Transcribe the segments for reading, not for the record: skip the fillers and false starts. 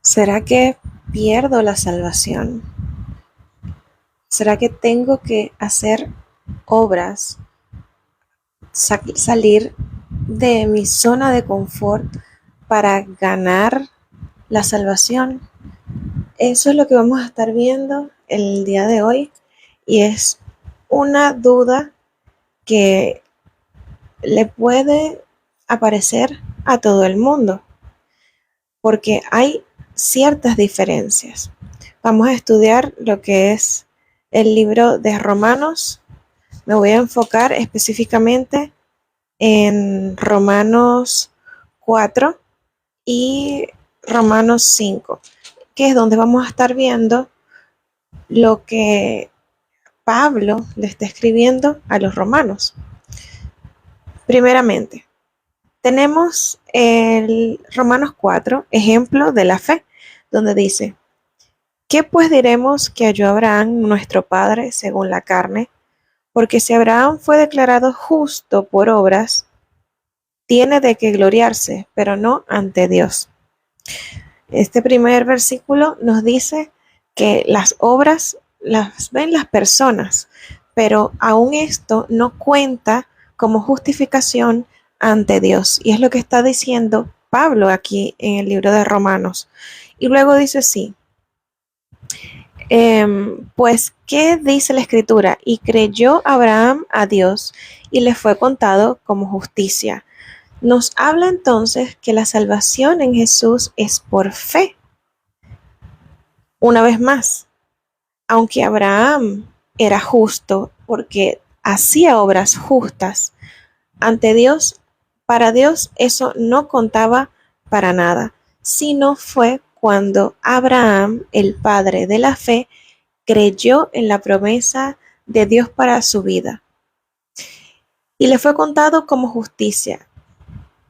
¿Será que pierdo la salvación? ¿Será que tengo que hacer obras, salir de mi zona de confort para ganar la salvación? Eso es lo que vamos a estar viendo el día de hoy y es una duda que le puede aparecer a todo el mundo porque hay ciertas diferencias. Vamos a estudiar lo que es el libro de Romanos. Me voy a enfocar específicamente en Romanos 4 y Romanos 5, que es donde vamos a estar viendo lo que Pablo le está escribiendo a los romanos. Primeramente, tenemos el Romanos 4, ejemplo de la fe, donde dice: ¿qué pues diremos que halló Abraham, nuestro padre, según la carne? Porque si Abraham fue declarado justo por obras, tiene de qué gloriarse, pero no ante Dios. Este primer versículo nos dice que las obras las ven las personas, pero aún esto no cuenta como justificación ante Dios. Y es lo que está diciendo Pablo aquí en el libro de Romanos. Y luego dice así: pues, ¿qué dice la escritura? Y creyó Abraham a Dios y le fue contado como justicia. Nos habla entonces que la salvación en Jesús es por fe. Una vez más, aunque Abraham era justo porque hacía obras justas ante Dios, para Dios eso no contaba para nada, sino fue cuando Abraham, el padre de la fe, creyó en la promesa de Dios para su vida y le fue contado como justicia.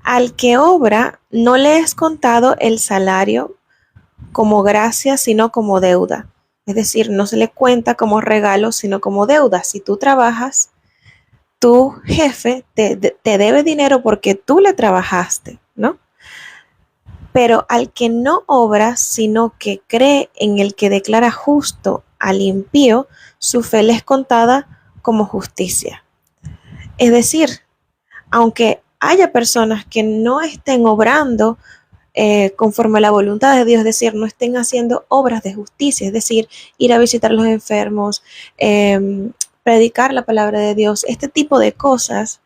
Al que obra no le es contado el salario como gracia, sino como deuda. Es decir, no se le cuenta como regalo, sino como deuda. Si tú trabajas, tu jefe te debe dinero porque tú le trabajaste, ¿no? Pero al que no obra, sino que cree en el que declara justo al impío, su fe le es contada como justicia. Es decir, aunque haya personas que no estén obrando conforme a la voluntad de Dios, es decir, no estén haciendo obras de justicia, es decir, ir a visitar a los enfermos, predicar la palabra de Dios, este tipo de cosas,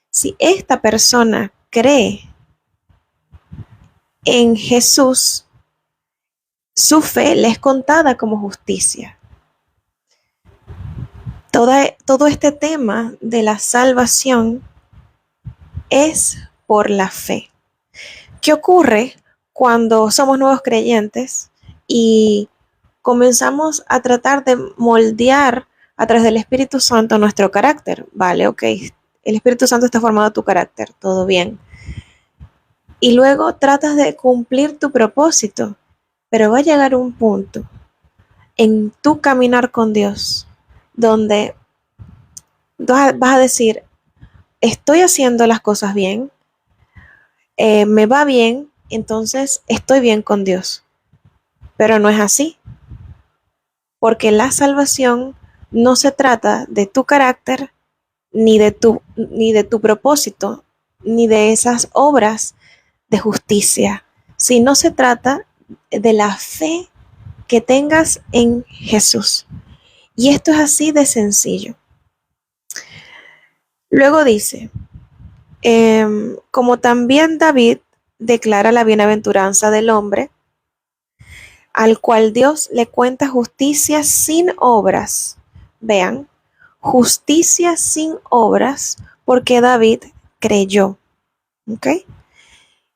si esta persona cree en Jesús, su fe le es contada como justicia. Todo este tema de la salvación es por la fe. ¿Qué ocurre cuando somos nuevos creyentes y comenzamos a tratar de moldear a través del Espíritu Santo nuestro carácter? Vale, ok, el Espíritu Santo está formando tu carácter, todo bien. Y luego tratas de cumplir tu propósito, pero va a llegar un punto en tu caminar con Dios donde vas a decir: estoy haciendo las cosas bien, me va bien, entonces estoy bien con Dios. Pero no es así, porque la salvación no se trata de tu carácter, ni de tu propósito, ni de esas obras de justicia, sino se trata de la fe que tengas en Jesús. Y esto es así de sencillo. Luego dice, como también David declara la bienaventuranza del hombre, al cual Dios le cuenta justicia sin obras. Vean, justicia sin obras, porque David creyó. ¿Ok?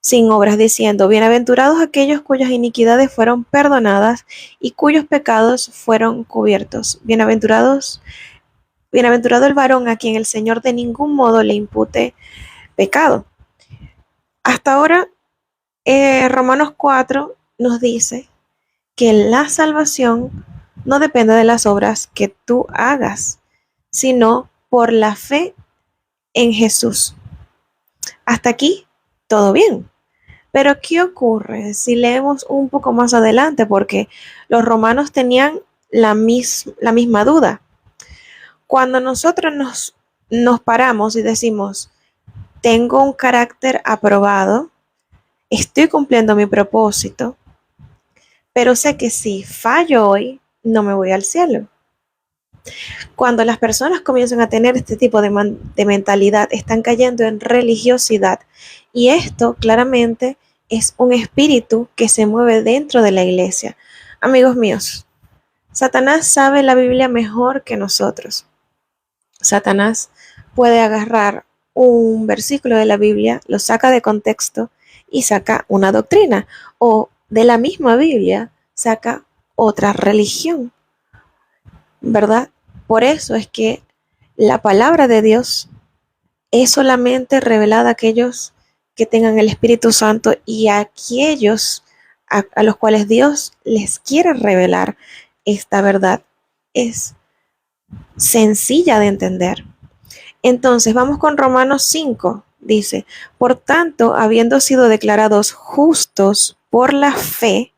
Sin obras, diciendo: bienaventurados aquellos cuyas iniquidades fueron perdonadas y cuyos pecados fueron cubiertos. Bienaventurado el varón a quien el Señor de ningún modo le impute pecado. Hasta ahora, Romanos 4 nos dice que la salvación no depende de las obras que tú hagas, sino por la fe en Jesús. Hasta aquí, todo bien. Pero ¿qué ocurre si leemos un poco más adelante? Porque los romanos tenían la misma duda. Cuando nosotros nos paramos y decimos, tengo un carácter aprobado, estoy cumpliendo mi propósito, pero sé que si fallo hoy, no me voy al cielo. Cuando las personas comienzan a tener este tipo de mentalidad, están cayendo en religiosidad. Y esto claramente es un espíritu que se mueve dentro de la iglesia. Amigos míos, Satanás sabe la Biblia mejor que nosotros. Satanás puede agarrar un versículo de la Biblia, lo saca de contexto y saca una doctrina. O de la misma Biblia saca otra religión, ¿verdad? Por eso es que la palabra de Dios es solamente revelada a aquellos que tengan el Espíritu Santo y a aquellos a los cuales Dios les quiere revelar esta verdad. Es sencilla de entender. Entonces, vamos con Romanos 5. Dice, por tanto, habiendo sido declarados justos por la fe,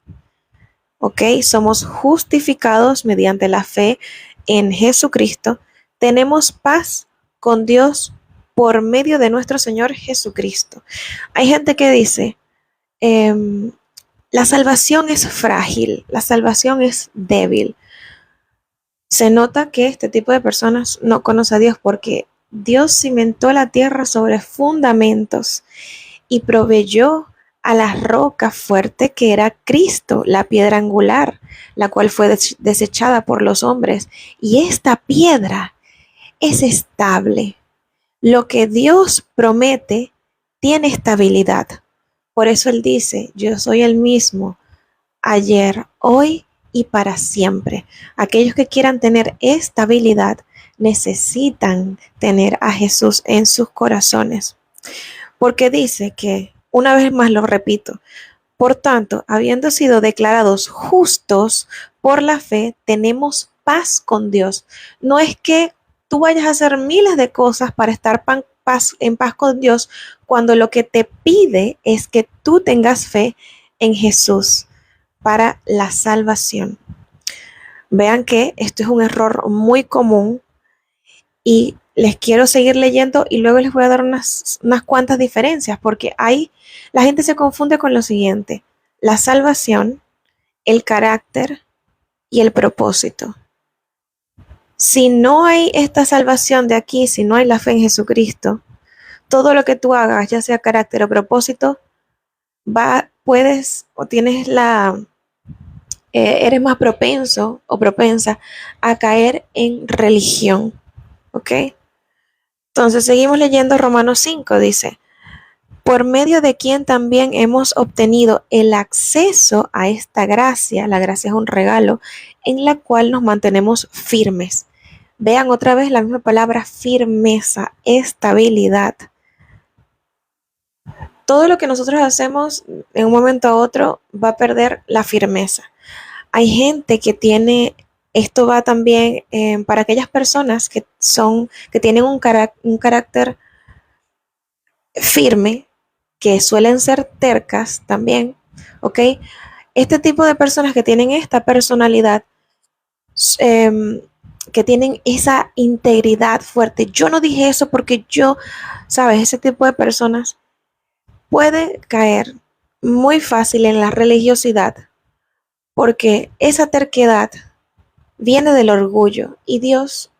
¿ok? Somos justificados mediante la fe en Jesucristo, tenemos paz con Dios por medio de nuestro Señor Jesucristo. Hay gente que dice, la salvación es frágil, la salvación es débil. Se nota que este tipo de personas no conoce a Dios porque Dios cimentó la tierra sobre fundamentos y proveyó a la roca fuerte que era Cristo, la piedra angular, la cual fue desechada por los hombres. Y esta piedra es estable. Lo que Dios promete tiene estabilidad. Por eso Él dice, yo soy el mismo ayer, hoy y para siempre. Aquellos que quieran tener estabilidad necesitan tener a Jesús en sus corazones. Porque dice que, una vez más lo repito, por tanto, habiendo sido declarados justos por la fe, tenemos paz con Dios. No es que tú vayas a hacer miles de cosas para estar en paz con Dios, cuando lo que te pide es que tú tengas fe en Jesús para la salvación. Vean que esto es un error muy común y les quiero seguir leyendo y luego les voy a dar unas cuantas diferencias, porque la gente se confunde con lo siguiente: la salvación, el carácter y el propósito. Si no hay esta salvación de aquí, si no hay la fe en Jesucristo, todo lo que tú hagas, ya sea carácter o propósito, puedes o tienes eres más propenso o propensa a caer en religión. ¿Ok? Entonces seguimos leyendo Romanos 5, dice, por medio de quien también hemos obtenido el acceso a esta gracia, la gracia es un regalo, en la cual nos mantenemos firmes. Vean otra vez la misma palabra, firmeza, estabilidad. Todo lo que nosotros hacemos en un momento a otro va a perder la firmeza. Hay gente que tiene, esto va también para aquellas personas que tienen un carácter firme, que suelen ser tercas también, ¿ok? Este tipo de personas que tienen esta personalidad, que tienen esa integridad fuerte. Yo no dije eso porque ¿sabes? Ese tipo de personas puede caer muy fácil en la religiosidad porque esa terquedad viene del orgullo y Dios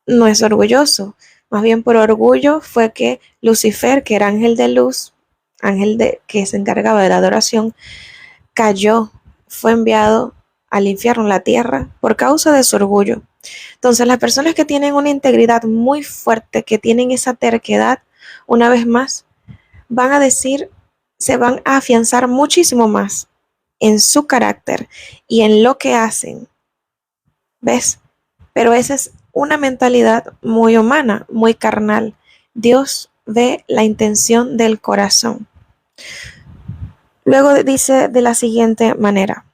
no es orgulloso. Más bien por orgullo fue que Lucifer, que era ángel de luz, que se encargaba de la adoración, cayó, fue enviado al infierno, la tierra, por causa de su orgullo. Entonces las personas que tienen una integridad muy fuerte, que tienen esa terquedad, una vez más, se van a afianzar muchísimo más en su carácter y en lo que hacen. ¿Ves? Pero esa es una mentalidad muy humana, muy carnal. Dios ve la intención del corazón. Luego dice de la siguiente manera.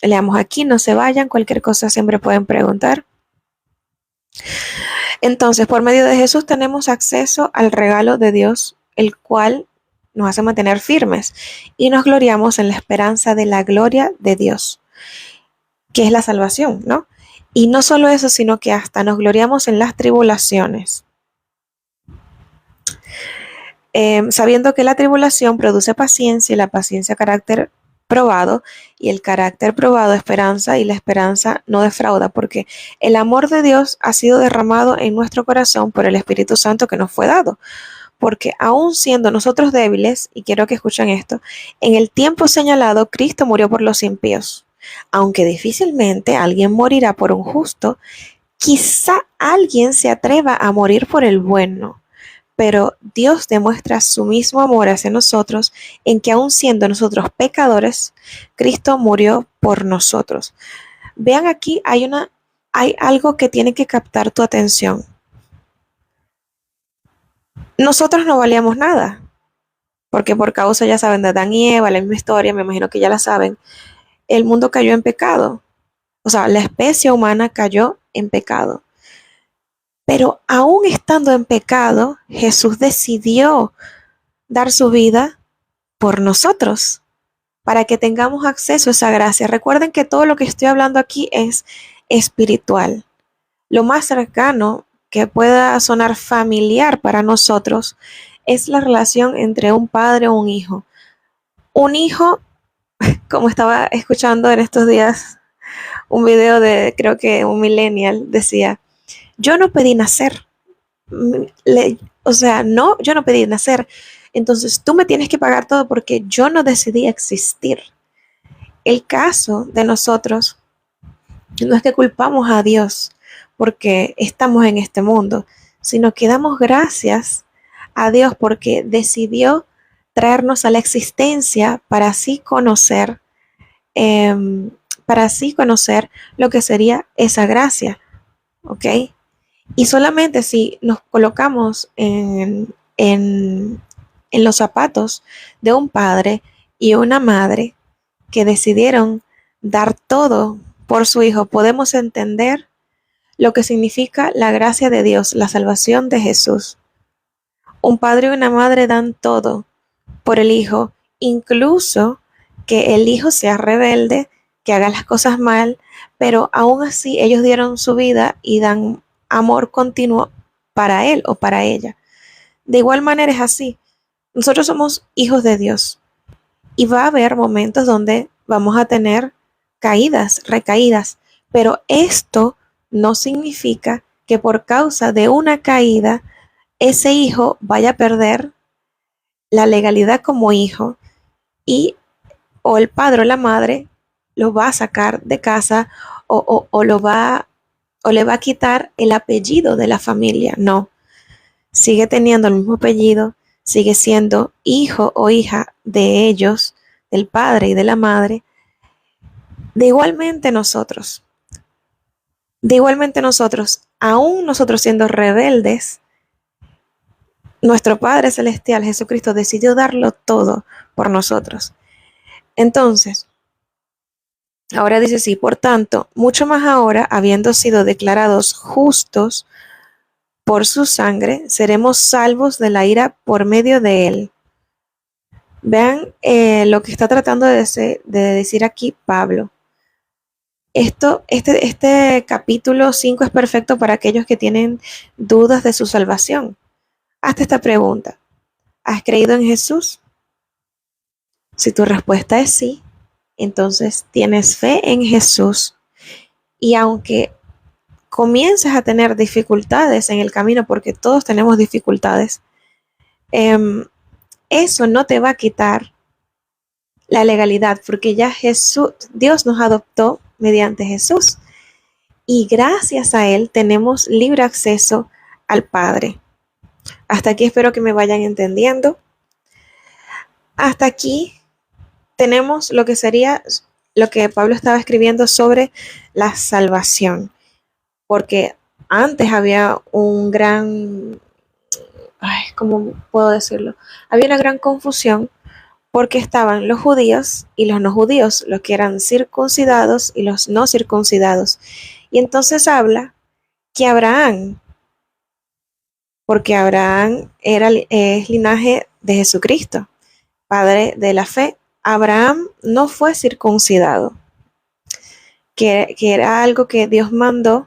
Leamos aquí, no se vayan, cualquier cosa siempre pueden preguntar. Entonces, por medio de Jesús tenemos acceso al regalo de Dios, el cual nos hace mantener firmes y nos gloriamos en la esperanza de la gloria de Dios, que es la salvación, ¿no? Y no solo eso, sino que hasta nos gloriamos en las tribulaciones, sabiendo que la tribulación produce paciencia y la paciencia carácter probado y el carácter probado esperanza y la esperanza no defrauda, porque el amor de Dios ha sido derramado en nuestro corazón por el Espíritu Santo que nos fue dado. Porque aun siendo nosotros débiles, y quiero que escuchen esto, en el tiempo señalado Cristo murió por los impíos. Aunque difícilmente alguien morirá por un justo, quizá alguien se atreva a morir por el bueno. Pero Dios demuestra su mismo amor hacia nosotros en que aun siendo nosotros pecadores, Cristo murió por nosotros. Vean aquí, hay algo que tiene que captar tu atención. Nosotros no valíamos nada, porque por causa, ya saben, de Adán y Eva, la misma historia, me imagino que ya la saben, el mundo cayó en pecado. O sea, la especie humana cayó en pecado. Pero aún estando en pecado, Jesús decidió dar su vida por nosotros, para que tengamos acceso a esa gracia. Recuerden que todo lo que estoy hablando aquí es espiritual. Lo más cercano que pueda sonar familiar para nosotros es la relación entre un padre o un hijo. Un hijo, como estaba escuchando en estos días un video de, creo que un millennial, decía, yo no pedí nacer. No, yo no pedí nacer. Entonces tú me tienes que pagar todo porque yo no decidí existir. El caso de nosotros no es que culpamos a Dios porque estamos en este mundo, sino que damos gracias a Dios porque decidió traernos a la existencia para así conocer lo que sería esa gracia, ¿ok? Y solamente si nos colocamos en los zapatos de un padre y una madre que decidieron dar todo por su hijo, podemos entender lo que significa la gracia de Dios, la salvación de Jesús. Un padre y una madre dan todo por el hijo, incluso que el hijo sea rebelde, que haga las cosas mal, pero aún así ellos dieron su vida y dan amor continuo para él o para ella. De igual manera es así. Nosotros somos hijos de Dios y va a haber momentos donde vamos a tener caídas, recaídas, pero esto no significa que por causa de una caída ese hijo vaya a perder la legalidad como hijo y o el padre o la madre lo va a sacar de casa o le va a quitar el apellido de la familia. No, sigue teniendo el mismo apellido, sigue siendo hijo o hija de ellos, del padre y de la madre. De igualmente nosotros, aún nosotros siendo rebeldes, nuestro Padre Celestial, Jesucristo, decidió darlo todo por nosotros. Entonces, ahora dice sí, por tanto, mucho más ahora, habiendo sido declarados justos por su sangre, seremos salvos de la ira por medio de él. Vean lo que está tratando de decir aquí Pablo. Este capítulo 5 es perfecto para aquellos que tienen dudas de su salvación. Hazte esta pregunta. ¿Has creído en Jesús? Si tu respuesta es sí, entonces tienes fe en Jesús. Y aunque comiences a tener dificultades en el camino, porque todos tenemos dificultades, eso no te va a quitar la legalidad, porque ya Dios nos adoptó mediante Jesús. Y gracias a Él tenemos libre acceso al Padre. Hasta aquí espero que me vayan entendiendo. Hasta aquí tenemos lo que sería lo que Pablo estaba escribiendo sobre la salvación. Porque antes había ¿cómo puedo decirlo? Había una gran confusión porque estaban los judíos y los no judíos, los que eran circuncidados y los no circuncidados. Y entonces habla que Abraham, porque Abraham es linaje de Jesucristo. padre de la fe, Abraham no fue circuncidado, que era algo que Dios mandó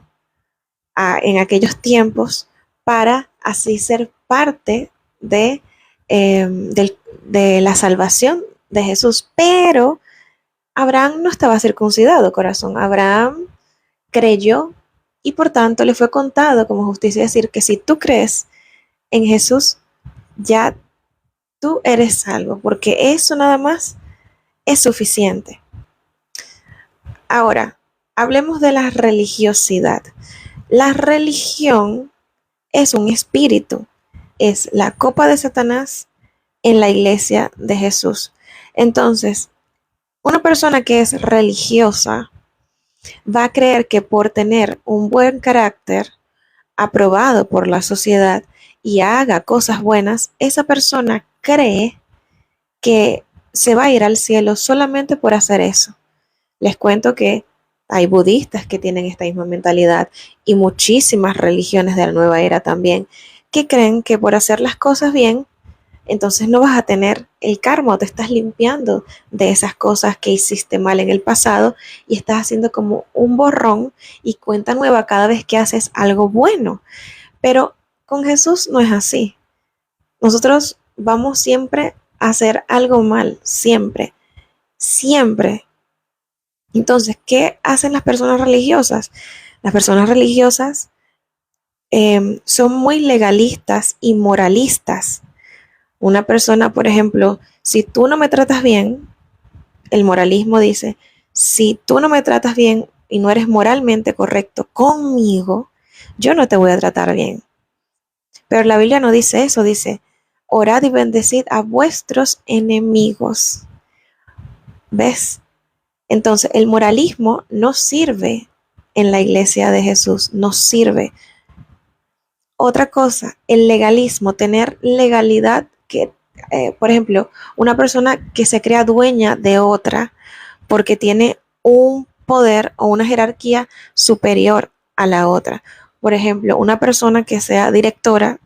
en aquellos tiempos para así ser parte de, de la salvación de Jesús. Pero Abraham no estaba circuncidado, corazón. Abraham creyó y por tanto le fue contado como justicia. Es decir, que si tú crees en Jesús, ya tú eres salvo, porque eso nada más es suficiente. Ahora, hablemos de la religiosidad. La religión es un espíritu, es la copa de Satanás en la iglesia de Jesús. Entonces, una persona que es religiosa va a creer que por tener un buen carácter aprobado por la sociedad y haga cosas buenas, esa persona cree que se va a ir al cielo solamente por hacer eso. Les cuento que hay budistas que tienen esta misma mentalidad y muchísimas religiones de la nueva era también, que creen que por hacer las cosas bien, entonces no vas a tener el karma o te estás limpiando de esas cosas que hiciste mal en el pasado y estás haciendo como un borrón y cuenta nueva cada vez que haces algo bueno. Pero con Jesús no es así. Nosotros vamos siempre a hacer algo mal, siempre, siempre. Entonces, ¿qué hacen las personas religiosas? Las personas religiosas son muy legalistas y moralistas. Una persona, por ejemplo, si tú no me tratas bien, el moralismo dice, si tú no me tratas bien y no eres moralmente correcto conmigo, yo no te voy a tratar bien. Pero la Biblia no dice eso, dice, orad y bendecid a vuestros enemigos. ¿Ves? Entonces, el moralismo no sirve en la iglesia de Jesús, no sirve. Otra cosa, el legalismo, tener legalidad que, por ejemplo, una persona que se crea dueña de otra porque tiene un poder o una jerarquía superior a la otra. Por ejemplo, una persona que sea directora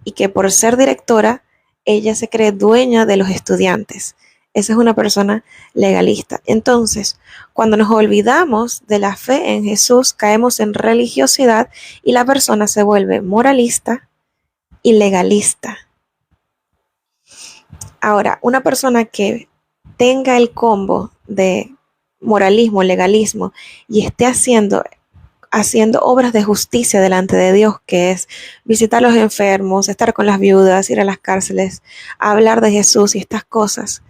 y que por ser directora, ella se cree dueña de los estudiantes. Esa es una persona legalista. Entonces, cuando nos olvidamos de la fe en Jesús, caemos en religiosidad y la persona se vuelve moralista y legalista. Ahora, una persona que tenga el combo de moralismo, legalismo y esté haciendo obras de justicia delante de Dios, que es visitar a los enfermos, estar con las viudas, ir a las cárceles, hablar de Jesús y estas cosas.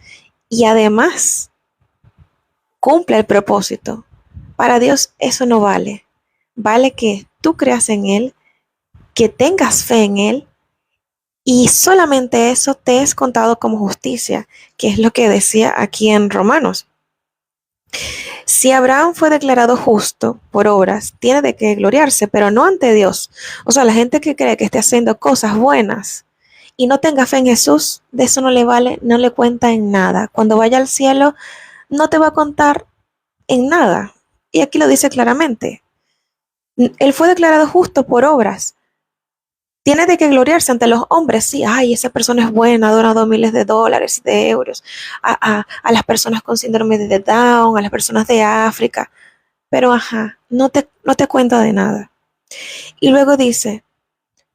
Y además cumple el propósito. Para Dios eso no vale. Vale que tú creas en Él, que tengas fe en Él y solamente eso te es contado como justicia, que es lo que decía aquí en Romanos. Si Abraham fue declarado justo por obras, tiene de qué gloriarse, pero no ante Dios. O sea, la gente que cree que esté haciendo cosas buenas y no tenga fe en Jesús, de eso no le vale, no le cuenta en nada. Cuando vaya al cielo, no te va a contar en nada. Y aquí lo dice claramente. Él fue declarado justo por obras. Tiene de qué gloriarse ante los hombres. Sí, ay, esa persona es buena, ha donado miles de dólares y de euros a las personas con síndrome de Down, a las personas de África. Pero ajá, no te cuenta de nada. Y luego dice,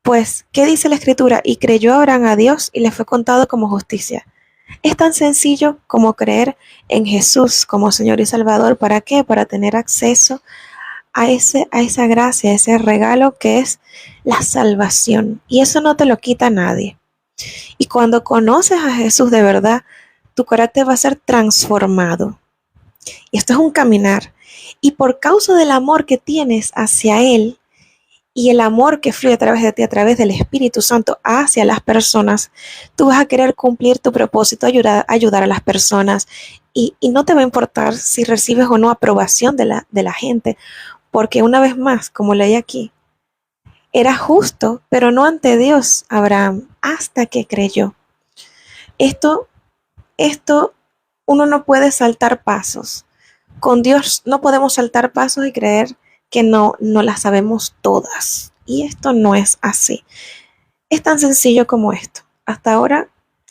pues, ¿qué dice la escritura? Y creyó Abraham a Dios y le fue contado como justicia. Es tan sencillo como creer en Jesús como Señor y Salvador. ¿Para qué? Para tener acceso a esa gracia, a ese regalo que es la salvación. Y eso no te lo quita nadie. Y cuando conoces a Jesús de verdad, tu carácter va a ser transformado. Y esto es un caminar. Y por causa del amor que tienes hacia Él y el amor que fluye a través de ti, a través del Espíritu Santo hacia las personas, tú vas a querer cumplir tu propósito, ayudar a las personas. Y no te va a importar si recibes o no aprobación de la gente. Porque una vez más, como leí aquí, era justo, pero no ante Dios, Abraham, hasta que creyó. Esto, uno no puede saltar pasos. Con Dios no podemos saltar pasos y creer que no las sabemos todas. Y esto no es así. Es tan sencillo como esto. Hasta ahora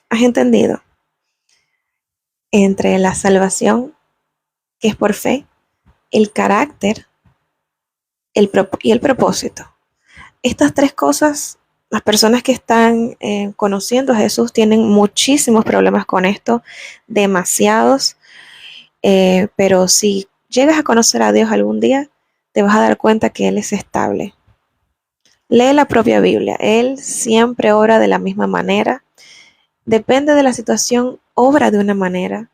has entendido. entre la salvación, que es por fe, el carácter y el propósito. Estas tres cosas, las personas que están conociendo a Jesús tienen muchísimos problemas con esto, demasiados, pero si llegas a conocer a Dios algún día, te vas a dar cuenta que Él es estable. Lee la propia Biblia, Él siempre obra de la misma manera, depende de la situación, obra de una manera,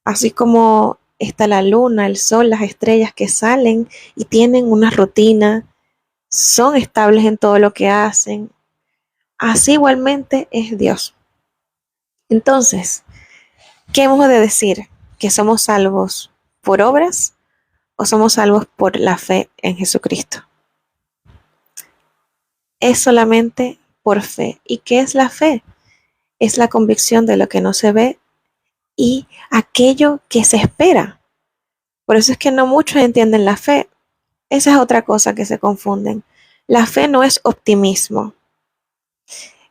así como está la luna, el sol, las estrellas que salen y tienen una rutina, son estables en todo lo que hacen. Así igualmente es Dios. Entonces, ¿qué hemos de decir? ¿Que somos salvos por obras o somos salvos por la fe en Jesucristo? Es solamente por fe. ¿Y qué es la fe? Es la convicción de lo que no se ve y aquello que se espera. Por eso es que no muchos entienden la fe. Esa es otra cosa que se confunden. La fe no es optimismo.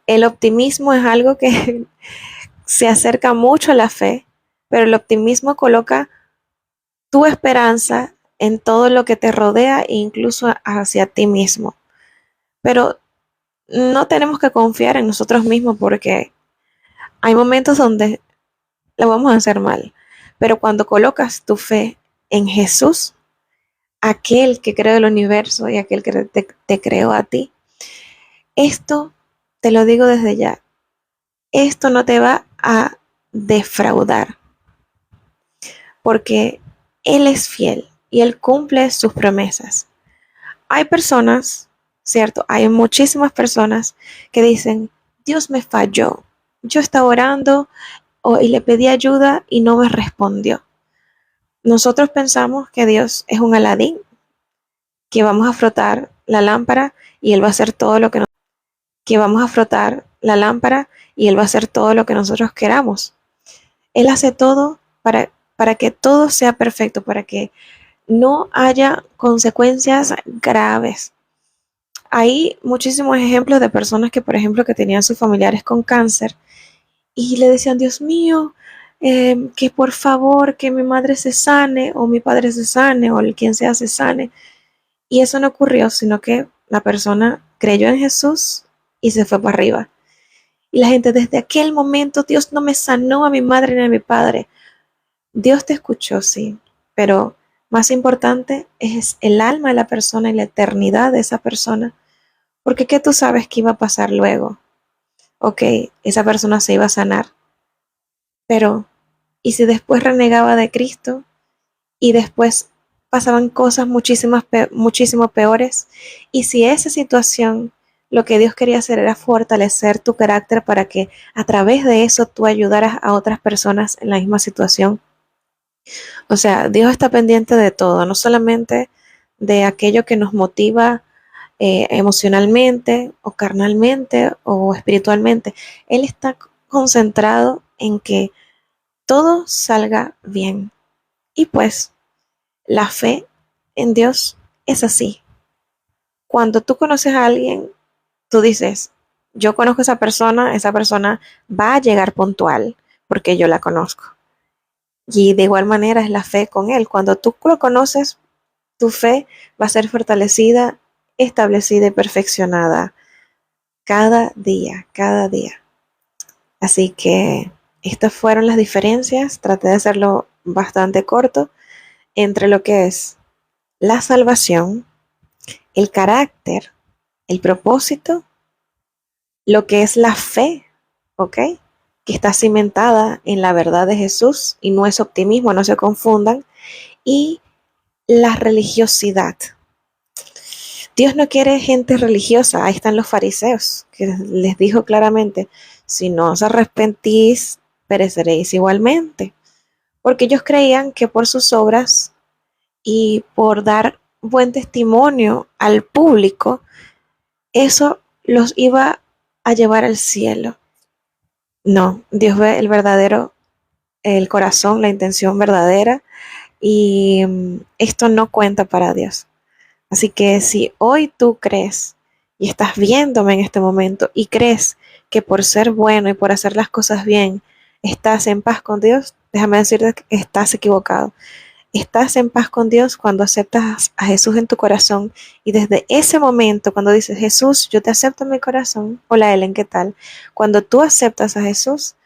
El optimismo es algo que se acerca mucho a la fe, pero el optimismo coloca tu esperanza en todo lo que te rodea e incluso hacia ti mismo. Pero no tenemos que confiar en nosotros mismos porque hay momentos donde lo vamos a hacer mal. Pero cuando colocas tu fe en Jesús, aquel que creó el universo y aquel que te creó a ti, esto te lo digo desde ya, esto no te va a defraudar porque Él es fiel y Él cumple sus promesas. Hay personas, ¿cierto? Hay muchísimas personas que dicen, Dios me falló. Yo estaba orando y le pedí ayuda y no me respondió. Nosotros pensamos que Dios es un Aladín, que vamos a frotar la lámpara y Él va a hacer todo lo que vamos a frotar la lámpara y Él va a hacer todo lo que nosotros queramos. Él hace todo para que todo sea perfecto, para que no haya consecuencias graves. Hay muchísimos ejemplos de personas que, por ejemplo, que tenían sus familiares con cáncer y le decían, Dios mío, que por favor, que mi madre se sane o mi padre se sane o el quien sea se sane. Y eso no ocurrió, sino que la persona creyó en Jesús y se fue para arriba. Y la gente, desde aquel momento, Dios no me sanó a mi madre ni a mi padre. Dios te escuchó, sí, pero más importante es el alma de la persona y la eternidad de esa persona. Porque ¿qué tú sabes que iba a pasar luego? Ok, esa persona se iba a sanar, pero ¿y si después renegaba de Cristo y después pasaban cosas muchísimo peores? Y si esa situación, lo que Dios quería hacer era fortalecer tu carácter para que a través de eso tú ayudaras a otras personas en la misma situación. O sea, Dios está pendiente de todo, no solamente de aquello que nos motiva emocionalmente o carnalmente o espiritualmente. Él está concentrado en que todo salga bien. Y pues la fe en Dios es así. Cuando tú conoces a alguien, tú dices, yo conozco a esa persona va a llegar puntual porque yo la conozco. Y de igual manera es la fe con Él. Cuando tú lo conoces, tu fe va a ser fortalecida, establecida y perfeccionada cada día, cada día. Así que estas fueron las diferencias. Traté de hacerlo bastante corto entre lo que es la salvación, el carácter, el propósito, lo que es la fe, ¿ok? Que está cimentada en la verdad de Jesús y no es optimismo, no se confundan, y la religiosidad. Dios no quiere gente religiosa, ahí están los fariseos, que les dijo claramente, si no os arrepentís, pereceréis igualmente, porque ellos creían que por sus obras y por dar buen testimonio al público, eso los iba a llevar al cielo. No, Dios ve el corazón, la intención verdadera y esto no cuenta para Dios. Así que si hoy tú crees y estás viéndome en este momento y crees que por ser bueno y por hacer las cosas bien estás en paz con Dios, déjame decirte que estás equivocado. Estás en paz con Dios cuando aceptas a Jesús en tu corazón y desde ese momento, cuando dices, Jesús, yo te acepto en mi corazón. Hola Ellen, ¿qué tal? Cuando tú aceptas a Jesús,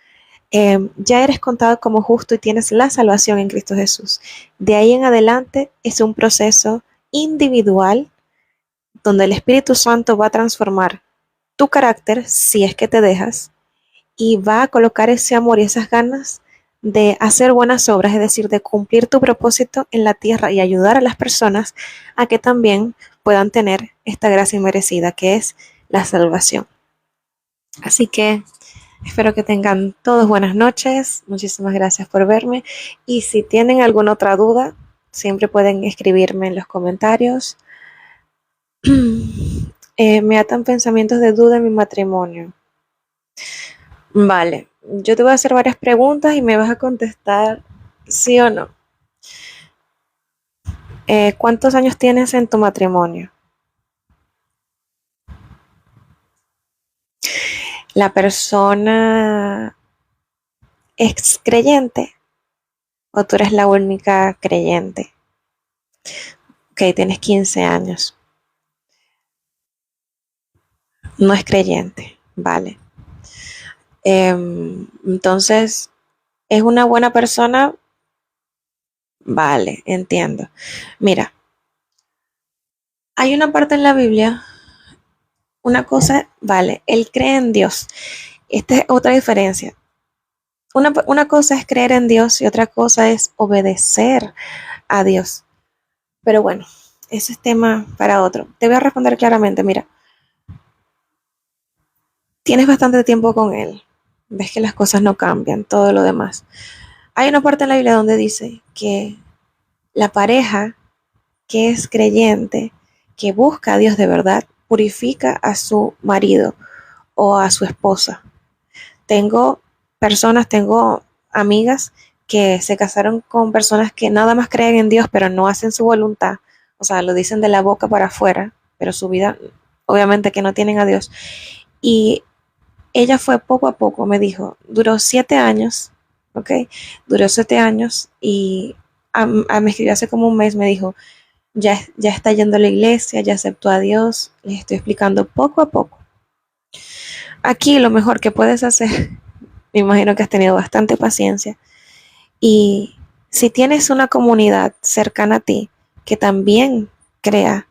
ya eres contado como justo y tienes la salvación en Cristo Jesús. De ahí en adelante es un proceso individual donde el Espíritu Santo va a transformar tu carácter si es que te dejas y va a colocar ese amor y esas ganas de hacer buenas obras, es decir, de cumplir tu propósito en la tierra y ayudar a las personas a que también puedan tener esta gracia inmerecida que es la salvación. Así que espero que tengan todos buenas noches. Muchísimas gracias por verme. Y si tienen alguna otra duda, siempre pueden escribirme en los comentarios. Me atan pensamientos de duda en mi matrimonio. Vale, yo te voy a hacer varias preguntas y me vas a contestar sí o no. ¿Cuántos años tienes en tu matrimonio? ¿La persona es creyente o tú eres la única creyente? Ok, tienes 15 años. No es creyente, vale. Entonces, ¿es una buena persona? Vale, entiendo. Mira, hay una parte en la Biblia, una cosa, vale, él cree en Dios. Esta es otra diferencia. Una cosa es creer en Dios y otra cosa es obedecer a Dios. Pero bueno, ese es tema para otro. Te voy a responder claramente. Mira, tienes bastante tiempo con él. Ves que las cosas no cambian, todo lo demás. Hay una parte en la Biblia donde dice que la pareja que es creyente, que busca a Dios de verdad, purifica a su marido o a su esposa. Tengo tengo amigas que se casaron con personas que nada más creen en Dios, pero no hacen su voluntad. O sea, lo dicen de la boca para afuera, pero su vida, obviamente que no tienen a Dios. Y ella fue poco a poco, me dijo, duró 7 años, ¿ok? Duró 7 años y me escribió hace como un mes, me dijo, ya está yendo a la iglesia, ya aceptó a Dios, les estoy explicando poco a poco. Aquí lo mejor que puedes hacer, me imagino que has tenido bastante paciencia, y si tienes una comunidad cercana a ti que también crea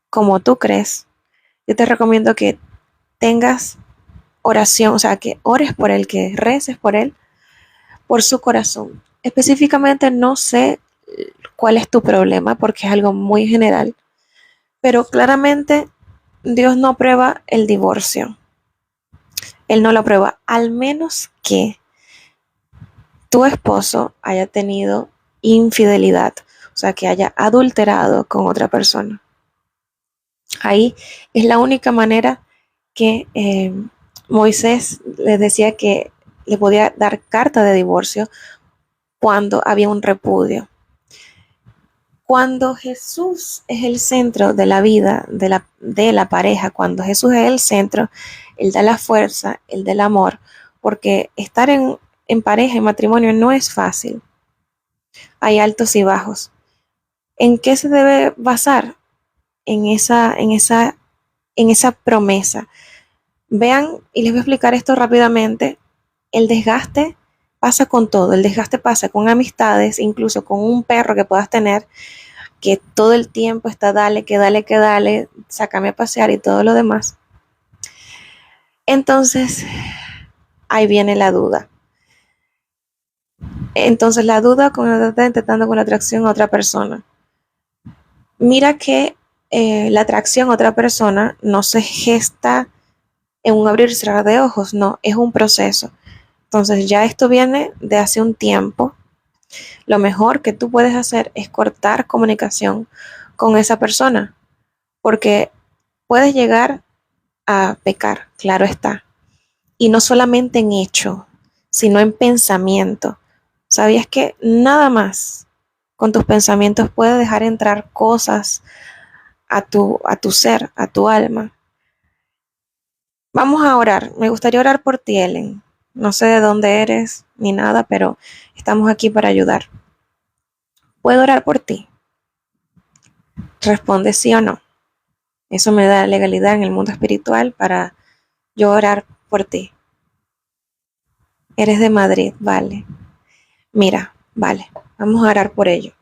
como tú crees, yo te recomiendo que tengas oración, o sea, que ores por él, que reces por él, por su corazón. Específicamente no sé cuál es tu problema porque es algo muy general, pero claramente Dios no aprueba el divorcio. Él no lo aprueba, al menos que tu esposo haya tenido infidelidad, o sea, que haya adulterado con otra persona. Ahí es la única manera que Moisés les decía que le podía dar carta de divorcio cuando había un repudio. Cuando Jesús es el centro de la vida de la pareja, cuando Jesús es el centro, Él da la fuerza, Él da el amor, porque estar en pareja, en matrimonio, no es fácil. Hay altos y bajos. ¿En qué se debe basar? En esa promesa. Vean, y les voy a explicar esto rápidamente. El desgaste pasa con todo. El desgaste pasa con amistades, incluso con un perro que puedas tener, que todo el tiempo está dale, sácame a pasear y todo lo demás. Entonces, ahí viene la duda. Entonces, la duda cuando estás intentando con la atracción a otra persona. Mira que la atracción a otra persona no se gesta en un abrir y cerrar de ojos, no, es un proceso. Entonces, ya esto viene de hace un tiempo. Lo mejor que tú puedes hacer es cortar comunicación con esa persona, porque puedes llegar a pecar, claro está. Y no solamente en hecho, sino en pensamiento. ¿Sabías que nada más con tus pensamientos puedes dejar entrar cosas a tu ser, a tu alma? Vamos a orar. Me gustaría orar por ti, Ellen. No sé de dónde eres ni nada, pero estamos aquí para ayudar. ¿Puedo orar por ti? Responde sí o no. Eso me da legalidad en el mundo espiritual para yo orar por ti. Eres de Madrid, vale. Mira, vale, vamos a orar por ello.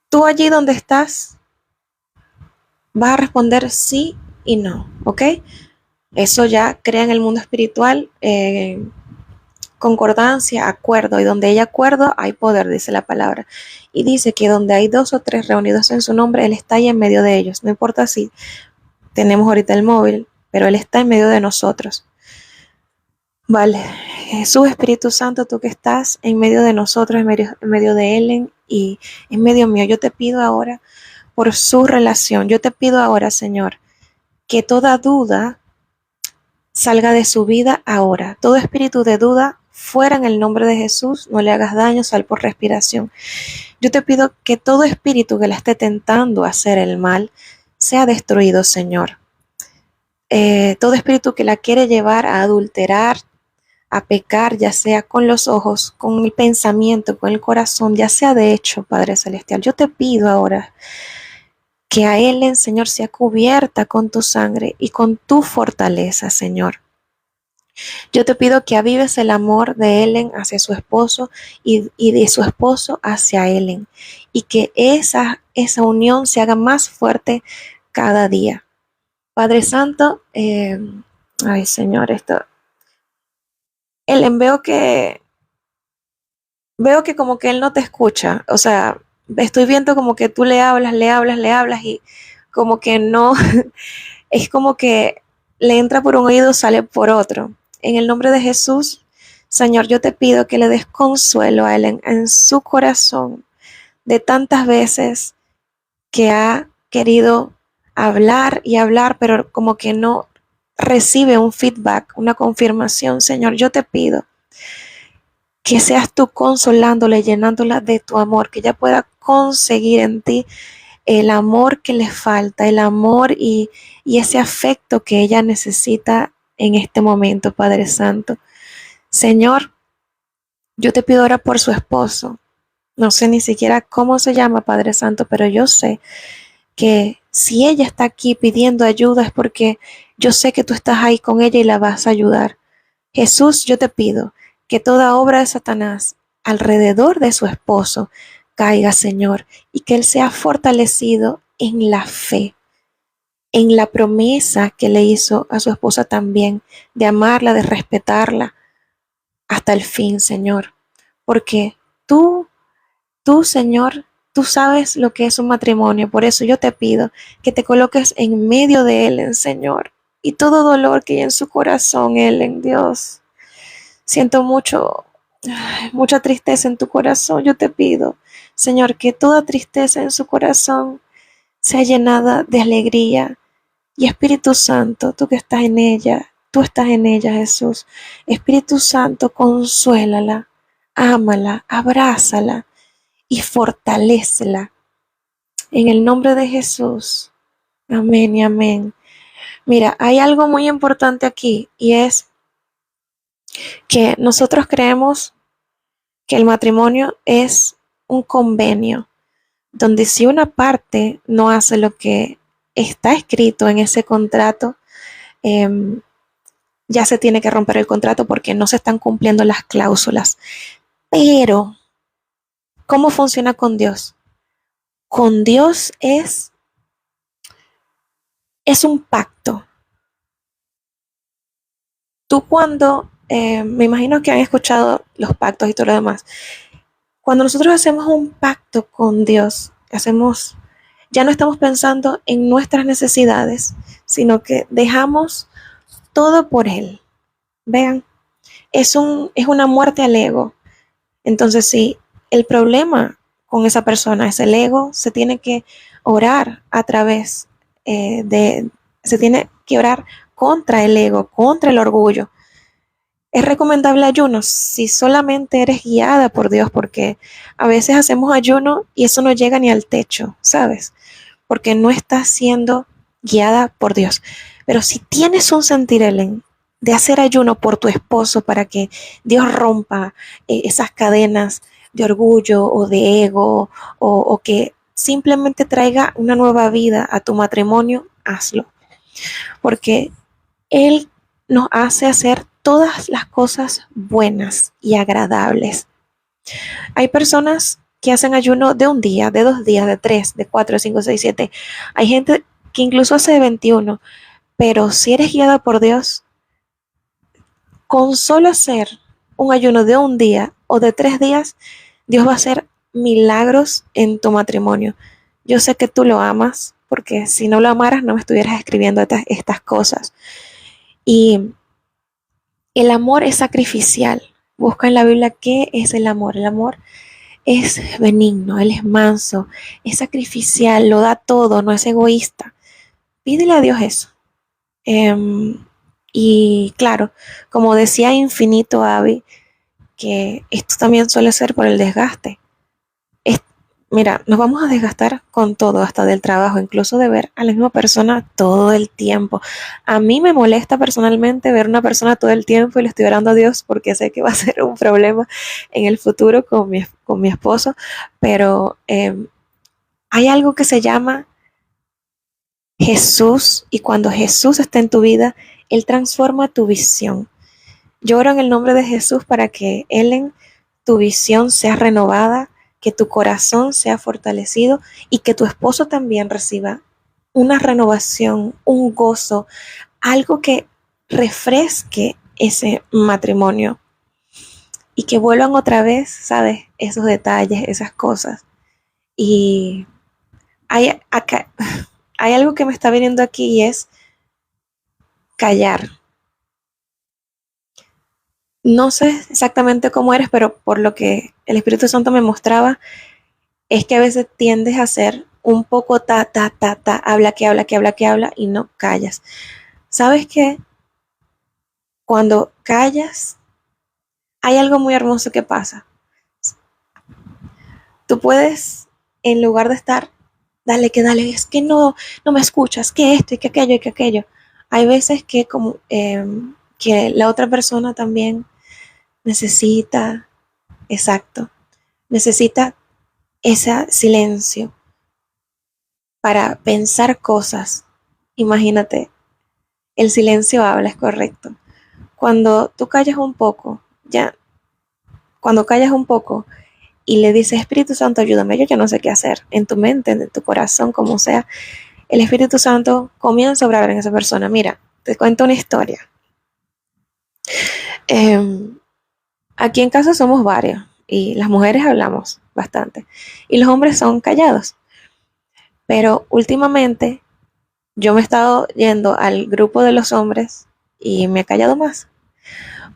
Tú allí donde estás vas a responder sí y no, ¿ok? Eso ya crea en el mundo espiritual concordancia, acuerdo, y donde hay acuerdo hay poder, dice la palabra. Y dice que donde hay 2 o 3 reunidos en su nombre, Él está ahí en medio de ellos. No importa si tenemos ahorita el móvil, pero Él está en medio de nosotros. Vale, Jesús, Espíritu Santo, tú que estás en medio de nosotros, en medio de Ellen y en medio mío, yo te pido ahora por su relación, yo te pido ahora, Señor, que toda duda salga de su vida ahora. Todo espíritu de duda, fuera en el nombre de Jesús, no le hagas daño, sal por respiración. Yo te pido que todo espíritu que la esté tentando a hacer el mal, sea destruido, Señor. Todo espíritu que la quiere llevar a adulterar, a pecar, ya sea con los ojos, con el pensamiento, con el corazón, ya sea de hecho, Padre Celestial. Yo te pido ahora que a Ellen, Señor, sea cubierta con tu sangre y con tu fortaleza, Señor. Yo te pido que avives el amor de Ellen hacia su esposo y de su esposo hacia Ellen, y que esa unión se haga más fuerte cada día. Padre Santo, ay Señor, Ellen, veo que como que él no te escucha, o sea, estoy viendo como que tú le hablas, y como que no, es como que le entra por un oído, sale por otro. En el nombre de Jesús, Señor, yo te pido que le des consuelo a él en su corazón de tantas veces que ha querido hablar y hablar, pero como que no recibe un feedback, una confirmación. Señor, yo te pido que seas tú consolándola, llenándola de tu amor, que ella pueda conseguir en ti el amor que le falta, el amor y ese afecto que ella necesita en este momento, Padre Santo. Señor, yo te pido ahora por su esposo. No sé ni siquiera cómo se llama, Padre Santo, pero yo sé que si ella está aquí pidiendo ayuda es porque yo sé que tú estás ahí con ella y la vas a ayudar. Jesús, yo te pido que toda obra de Satanás alrededor de su esposo caiga, Señor, y que él sea fortalecido en la fe, en la promesa que le hizo a su esposa también, de amarla, de respetarla hasta el fin, Señor. Porque tú, Señor, tú sabes lo que es un matrimonio. Por eso yo te pido que te coloques en medio de él, Señor. Y todo dolor que hay en su corazón, él, en Dios. Siento mucha tristeza en tu corazón. Yo te pido, Señor, que toda tristeza en su corazón sea llenada de alegría. Y Espíritu Santo, tú que estás en ella, tú estás en ella, Jesús. Espíritu Santo, consuélala, ámala, abrázala y fortalécela. En el nombre de Jesús. Amén y amén. Mira, hay algo muy importante aquí, y es que nosotros creemos que el matrimonio es un convenio, donde si una parte no hace lo que está escrito en ese contrato, ya se tiene que romper el contrato porque no se están cumpliendo las cláusulas. Pero, ¿cómo funciona con Dios? Con Dios es un pacto. Tú cuando, me imagino que han escuchado los pactos y todo lo demás. Cuando nosotros hacemos un pacto con Dios, ya no estamos pensando en nuestras necesidades, sino que dejamos todo por Él. Vean, es una muerte al ego. Entonces, si el problema con esa persona es el ego, se tiene que orar a través se tiene que orar contra el ego, contra el orgullo. Es recomendable ayuno si solamente eres guiada por Dios, porque a veces hacemos ayuno y eso no llega ni al techo, ¿sabes? Porque no estás siendo guiada por Dios. Pero si tienes un sentir, Ellen, de hacer ayuno por tu esposo para que Dios rompa esas cadenas de orgullo o de ego o que simplemente traiga una nueva vida a tu matrimonio, hazlo. Porque Él nos hace hacer todas las cosas buenas y agradables. Hay personas que hacen ayuno de un día, de 2 días, de 3, de 4, de 5, 6, 7. Hay gente que incluso hace de 21, pero si eres guiada por Dios, con solo hacer un ayuno de un día o de 3 días, Dios va a hacer milagros en tu matrimonio. Yo sé que tú lo amas, porque si no lo amaras no me estuvieras escribiendo estas cosas. Y el amor es sacrificial. Busca en la Biblia qué es el amor. El amor es benigno, Él es manso, es sacrificial, lo da todo, no es egoísta. Pídele a Dios eso. Y claro, como decía Infinito Abby, que esto también suele ser por el desgaste. Es, mira, nos vamos a desgastar con todo, hasta del trabajo, incluso de ver a la misma persona todo el tiempo. A mí me molesta personalmente ver a una persona todo el tiempo y le estoy orando a Dios porque sé que va a ser un problema en el futuro con mi esposo, pero hay algo que se llama Jesús y cuando Jesús está en tu vida, Él transforma tu visión. Yo oro en el nombre de Jesús para que Ellen, tu visión sea renovada, que tu corazón sea fortalecido y que tu esposo también reciba una renovación, un gozo, algo que refresque ese matrimonio y que vuelvan otra vez, ¿sabes? Esos detalles, esas cosas. Y hay, acá, hay algo que me está viniendo aquí y es callar. No sé exactamente cómo eres, pero por lo que el Espíritu Santo me mostraba, es que a veces tiendes a ser un poco habla que habla, que habla, que habla y no callas. ¿Sabes qué? Cuando callas, hay algo muy hermoso que pasa. Tú puedes, en lugar de estar, dale, es que no me escuchas, que esto y que aquello y que aquello. Hay veces que como que la otra persona también necesita, exacto, necesita ese silencio para pensar cosas. Imagínate, el silencio habla, es correcto. Cuando tú callas un poco, ya, cuando callas un poco y le dices, Espíritu Santo, ayúdame, yo ya no sé qué hacer, en tu mente, en tu corazón, como sea, el Espíritu Santo comienza a obrar en esa persona. Mira, te cuento una historia. Eh, Aquí en casa somos varios y las mujeres hablamos bastante y los hombres son callados. Pero últimamente yo me he estado yendo al grupo de los hombres y me he callado más.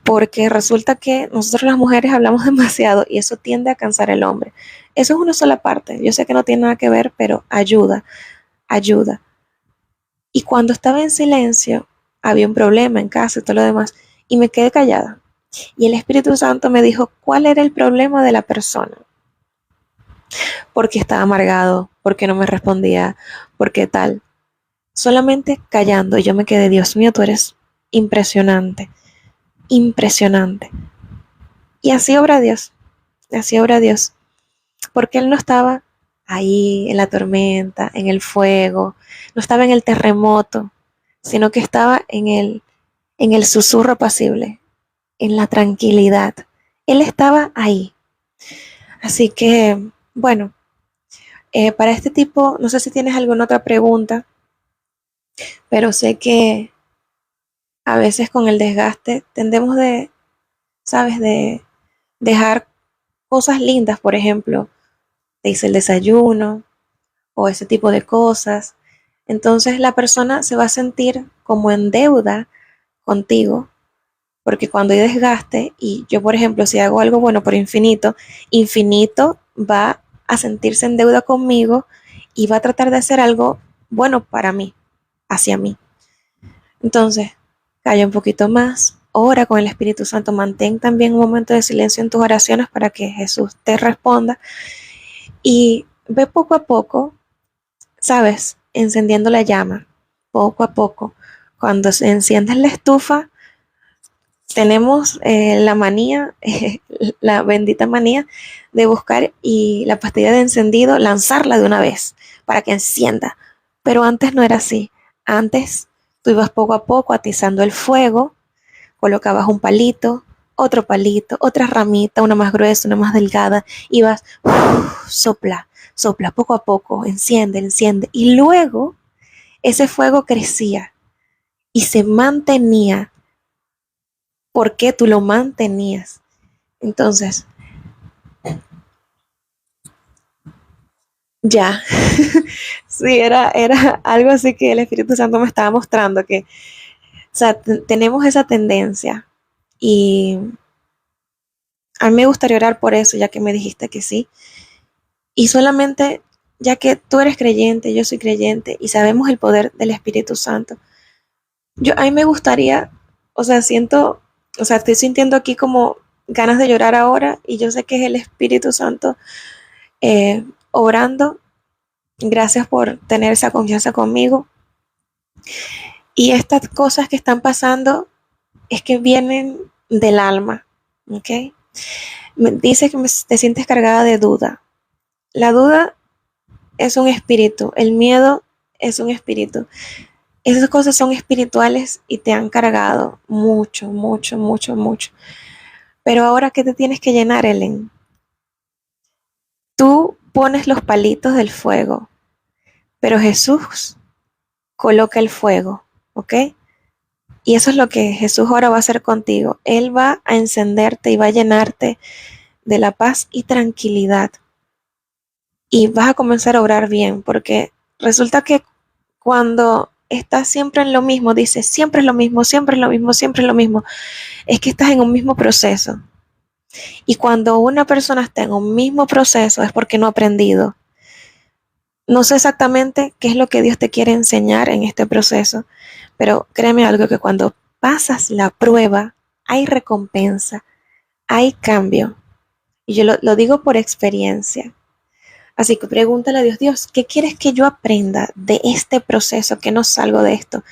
Porque resulta que nosotros las mujeres hablamos demasiado y eso tiende a cansar al hombre. Eso es una sola parte. Yo sé que no tiene nada que ver, pero ayuda, ayuda. Y cuando estaba en silencio, había un problema en casa y todo lo demás, y me quedé callada. Y el Espíritu Santo me dijo cuál era el problema de la persona. Porque estaba amargado, porque no me respondía, porque tal. Solamente callando, y yo me quedé, Dios mío, tú eres impresionante, impresionante. Y así obra Dios, porque Él no estaba ahí en la tormenta, en el fuego, no estaba en el terremoto, sino que estaba en el susurro apacible, en la tranquilidad. Él estaba ahí. Así que, bueno, para este tipo, no sé si tienes alguna otra pregunta, pero sé que a veces con el desgaste tendemos de, sabes, de dejar cosas lindas, por ejemplo, te hice el desayuno o ese tipo de cosas. Entonces la persona se va a sentir como en deuda contigo, porque cuando hay desgaste, y yo por ejemplo, si hago algo bueno por infinito, infinito va a sentirse en deuda conmigo y va a tratar de hacer algo bueno para mí, hacia mí. Entonces, calla un poquito más, ora con el Espíritu Santo, mantén también un momento de silencio en tus oraciones para que Jesús te responda y ve poco a poco, ¿sabes? Encendiendo la llama, poco a poco. Cuando se enciende la estufa, tenemos la manía, la bendita manía de buscar y la pastilla de encendido, lanzarla de una vez para que encienda. Pero antes no era así. Antes tú ibas poco a poco atizando el fuego, colocabas un palito, otro palito, otra ramita, una más gruesa, una más delgada, ibas, sopla, sopla, poco a poco, enciende, enciende. Y luego ese fuego crecía y se mantenía porque tú lo mantenías. Entonces, ya, sí, era algo así que el Espíritu Santo me estaba mostrando, que, o sea, tenemos esa tendencia y a mí me gustaría orar por eso, ya que me dijiste que sí. Y solamente, ya que tú eres creyente, yo soy creyente y sabemos el poder del Espíritu Santo, a mí me gustaría, o sea, estoy sintiendo aquí como ganas de llorar ahora y yo sé que es el Espíritu Santo obrando. Gracias por tener esa confianza conmigo. Y estas cosas que están pasando es que vienen del alma, ¿ok? Me dice que te sientes cargada de duda. La duda es un espíritu, el miedo es un espíritu. Esas cosas son espirituales y te han cargado mucho, mucho, mucho, mucho. Pero ahora, ¿qué te tienes que llenar, Ellen? Tú pones los palitos del fuego, pero Jesús coloca el fuego, ¿ok? Y eso es lo que Jesús ahora va a hacer contigo. Él va a encenderte y va a llenarte de la paz y tranquilidad. Y vas a comenzar a orar bien, porque resulta que cuando estás siempre en lo mismo, dices siempre es lo mismo, siempre es lo mismo, siempre es lo mismo, es que estás en un mismo proceso. Y cuando una persona está en un mismo proceso es porque no ha aprendido. No sé exactamente qué es lo que Dios te quiere enseñar en este proceso, pero créeme algo, que cuando pasas la prueba hay recompensa, hay cambio. Y yo lo digo por experiencia. Así que pregúntale a Dios, Dios, ¿qué quieres que yo aprenda de este proceso, que no salgo de esto?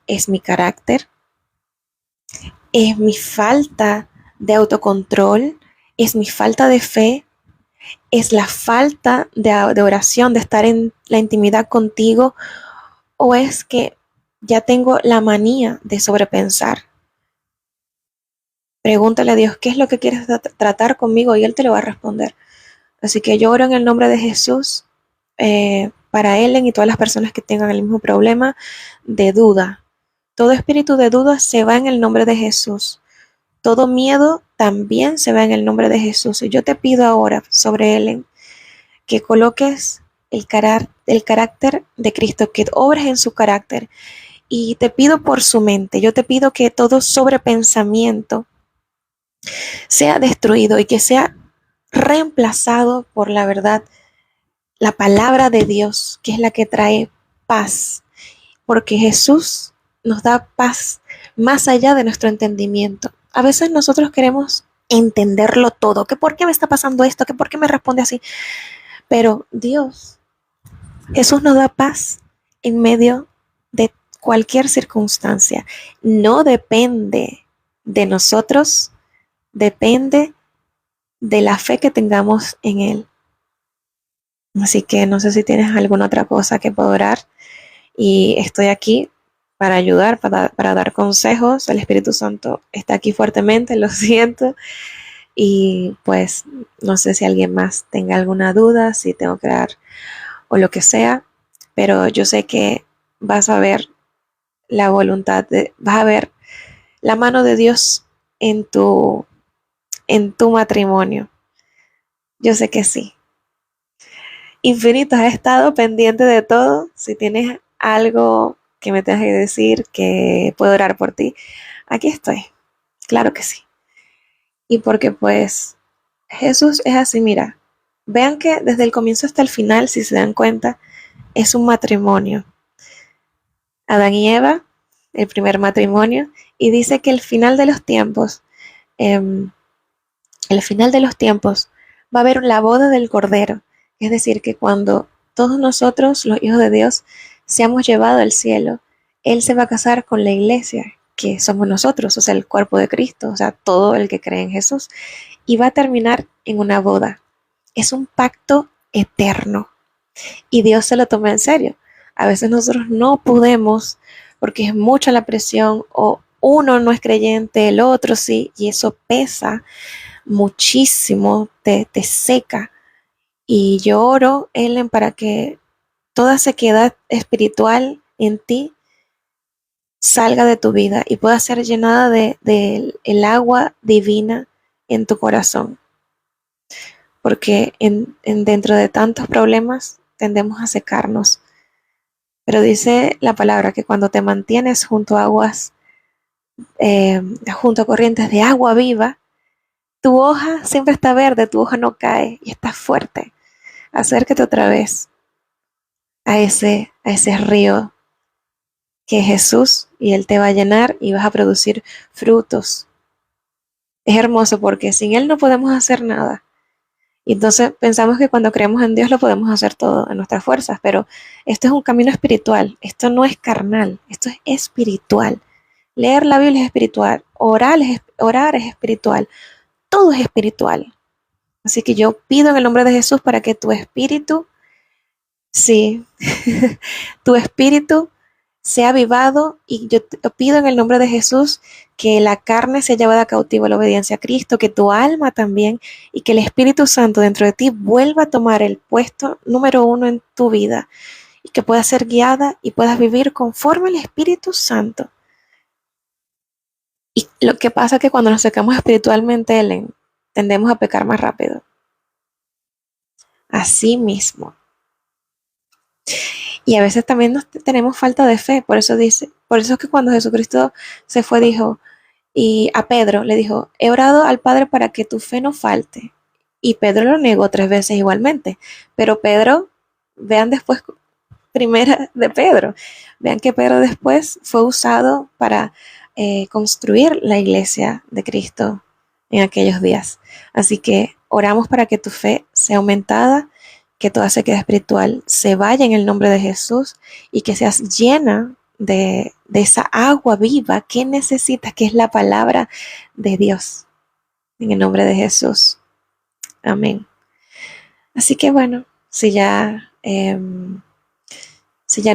¿Es mi carácter? ¿Es mi falta de autocontrol? ¿Es mi falta de fe? ¿Es la falta de oración, de estar en la intimidad contigo? ¿O es que ya tengo la manía de sobrepensar? Pregúntale a Dios, ¿qué es lo que quieres tratar conmigo? Y Él te lo va a responder. Así que yo oro en el nombre de Jesús para Ellen y todas las personas que tengan el mismo problema de duda. Todo espíritu de duda se va en el nombre de Jesús. Todo miedo también se va en el nombre de Jesús. Y yo te pido ahora sobre Ellen que coloques el carácter de Cristo, que obres en su carácter. Y te pido por su mente, yo te pido que todo sobrepensamiento sea destruido y que sea reemplazado por la verdad, la palabra de Dios, que es la que trae paz, porque Jesús nos da paz más allá de nuestro entendimiento. A veces nosotros queremos entenderlo todo, que por qué me está pasando esto, que por qué me responde así, pero Jesús nos da paz en medio de cualquier circunstancia. No depende de nosotros, depende de la fe que tengamos en Él. Así que no sé si tienes alguna otra cosa que puedo orar, y estoy aquí para ayudar, para dar consejos. El Espíritu Santo está aquí fuertemente, lo siento. Y pues no sé si alguien más tenga alguna duda, si tengo que dar o lo que sea, pero yo sé que vas a ver vas a ver la mano de Dios en tu matrimonio. Yo sé que sí. Infinito, has estado pendiente de todo. Si tienes algo que me tengas que decir, que puedo orar por ti, aquí estoy. Claro que sí. Y porque pues Jesús es así, mira. Vean que desde el comienzo hasta el final, si se dan cuenta, es un matrimonio. Adán y Eva, el primer matrimonio, y dice que em, el final de los tiempos, va a haber la boda del Cordero. Es decir, que cuando todos nosotros, los hijos de Dios, seamos llevados al cielo, Él se va a casar con la iglesia, que somos nosotros, o sea, el cuerpo de Cristo, o sea, todo el que cree en Jesús, y va a terminar en una boda. Es un pacto eterno y Dios se lo toma en serio. A veces nosotros no podemos porque es mucha la presión o uno no es creyente, el otro sí, y eso pesa muchísimo, te seca. Y yo oro, Ellen, para que toda sequedad espiritual en ti salga de tu vida y pueda ser llenada de el agua divina en tu corazón. Porque dentro de tantos problemas tendemos a secarnos. Pero dice la palabra que cuando te mantienes junto a aguas, junto a corrientes de agua viva, tu hoja siempre está verde, tu hoja no cae y está fuerte. Acércate otra vez a ese río que es Jesús y Él te va a llenar y vas a producir frutos. Es hermoso porque sin Él no podemos hacer nada. Y entonces pensamos que cuando creemos en Dios lo podemos hacer todo en nuestras fuerzas, pero esto es un camino espiritual, esto no es carnal, esto es espiritual. Leer la Biblia es espiritual, orar es espiritual, todo es espiritual. Así que yo pido en el nombre de Jesús para que tu espíritu, sí, tu espíritu sea avivado, y yo te pido en el nombre de Jesús que la carne sea llevada cautiva a la obediencia a Cristo, que tu alma también, y que el Espíritu Santo dentro de ti vuelva a tomar el puesto número 1 en tu vida y que puedas ser guiada y puedas vivir conforme al Espíritu Santo. Y lo que pasa es que cuando nos secamos espiritualmente, Ellen, tendemos a pecar más rápido. Así mismo. Y a veces también tenemos falta de fe, por eso es que cuando Jesucristo se fue dijo, y a Pedro le dijo, he orado al Padre para que tu fe no falte. Y Pedro lo negó 3 veces igualmente. Pero Pedro, vean después, primera de Pedro, vean que Pedro después fue usado para construir la iglesia de Cristo en aquellos días. Así que oramos para que tu fe sea aumentada, que toda sequedad espiritual se vaya en el nombre de Jesús y que seas llena de esa agua viva que necesitas, que es la palabra de Dios. En el nombre de Jesús. Amén. Así que bueno, si ya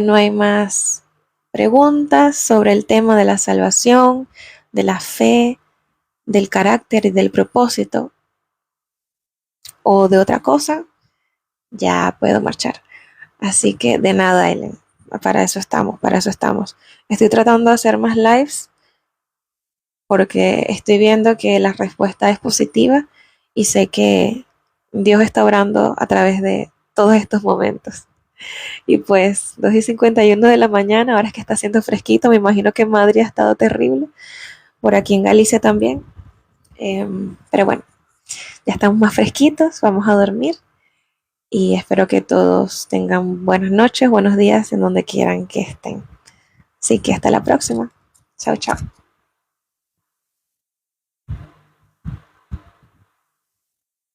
no hay más preguntas sobre el tema de la salvación, de la fe, del carácter y del propósito o de otra cosa, ya puedo marchar. Así que de nada, Ellen. Para eso estamos, para eso estamos. Estoy tratando de hacer más lives porque estoy viendo que la respuesta es positiva y sé que Dios está orando a través de todos estos momentos. Y pues 2:51 de la mañana, ahora es que está haciendo fresquito, me imagino que en Madrid ha estado terrible, por aquí en Galicia también. Pero bueno, ya estamos más fresquitos, vamos a dormir y espero que todos tengan buenas noches, buenos días en donde quieran que estén. Así que hasta la próxima. Chao, chao.